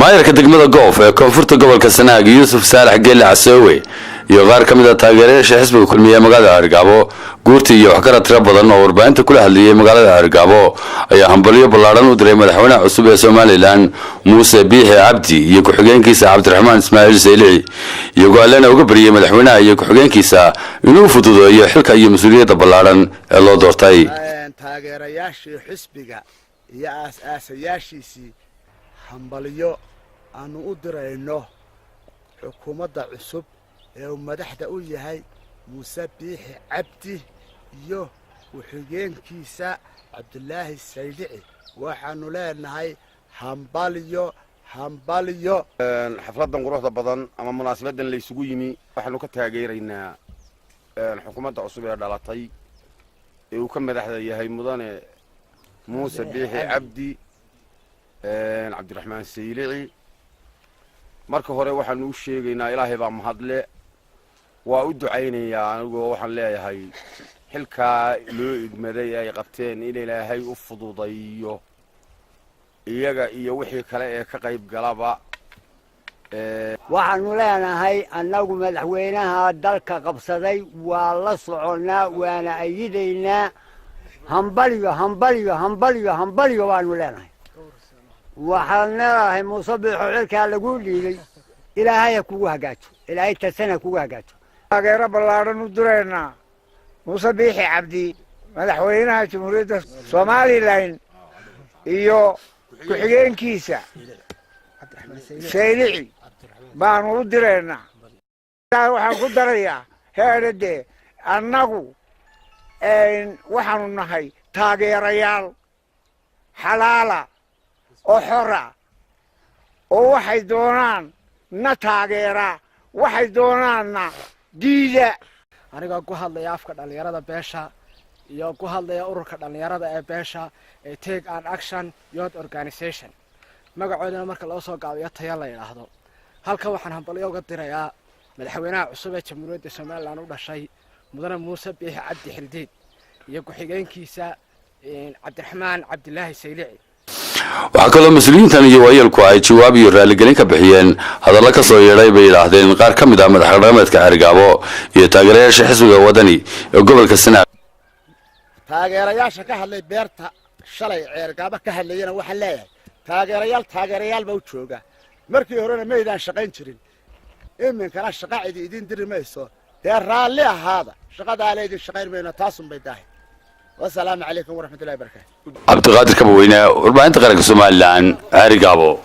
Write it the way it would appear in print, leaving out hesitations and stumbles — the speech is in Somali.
maayarka degmada goof ee koonfurta gobolka Sanaag Yuusuf Saalax Geelle Casoowe iyo qaar ka mid ah taageerayaasha xisbiga kulmiye magaalada Argabo guurtii iyo wax kala tira badan oo warbaahinta kula hadlayay magaalada Argabo ayaa hambalyo ballaaran u diray madaxweynaha cusub ee Soomaaliland Muuse Biixi Cabdi iyo ku-xigeenkiisa Cabdiraxmaan Ismaaciil Saylici iyagoo allana uga bariyay madaxweynaha iyo ku-xigeenkiisa inuu fududeeyo xilka iyo mas'uuliyadda ballaaran ee loo doortay taageerayaasha xisbiga iyo aasaasiyaashiisii hambalyo aanu u dirayno xukuumadda cusub ee uu madaxda u yahay Muuse Biixi Cabdi iyo ku-xigeenkiisa Cabdilaahi Saylici waxaanu leenahay hambalyo xafladan quruxda badan ama munaasabadan la isugu yimi waxaanu ka taageeraynaa xukuumadda cusub ee dhalatay ee uu ka madaxda yahay mudane Muuse Biixi Cabdi Cabdiraxmaan Saylici marka hore waxaanu u sheegaynaa Ilaahay baa mahadle waa u ducaynayaa anigoo waxaan leeyahay xilka loo idmaday ay qabteen in Ilaahay u fududeeyo iyaga iyo wixii kale ee ka qayb galaba waxaanu leenahay annagu madaxweynaha dalka qabsaday waa la soconaa waana ayidaynaa hambalyo waanu leenahay waxaan leedahay Muuse Biixi xilka lagu dhiibay Ilaahay kugu hagaajo Ilaahay tasana kugu hagaajo taageero ballaaran u direynaa Muuse Biixi Cabdi madaxweynaha Jamhuuriyadda Soomaaliland iyo ku-xigeenkiisa Saylici baanu u direynaa waxaan ku darayaa heerade annagu waxaanu nahay taageerayaal xalaala oo xora oo waxay doonaan na taageera waxay doonaanna diida aniga ku hadlaya afka dhalinyarada beesha iyo ku hadlaya ururka dhalinyarada ee beesha ee Take an Action Youth Organization magacoodana marka loo soo gaabiyo taya la yiraahdo halka waxaan hambalyo uga dirayaa madaxweynaha cusub ee Jamhuuriyadda Soomaaliland u dhashay mudane Muuse Biixi Cabdi Xildiid iyo ku-xigeenkiisa Cabdiraxmaan Cabdilaahi Saylici waxa kale mas'uuliyiintan iyo waayelku ay jawaab iyo raaligelin ka bixiyeen hadallo ka soo yeeray bay yiraahdeen qaar ka mid ah madax dhaqameedka Argabo iyo taageerayaasha xisbiga wadani ee gobolka Sanaag taageerayaasha ka hadlay beerta shalay Argabo ka hadlayna waxa leeyahay taageerayaal baa u jooga markii horena meeydaan shaqayn jirin iminkana shaqaacidi idin diri mayso dee raalli ahaada shaqada aleedii shaqayn mayno taasun bay dahay والسلام عليكم ورحمة الله وبركاته. عبد القادر كبوينة وربعين تقرأ Somaliland Argabo.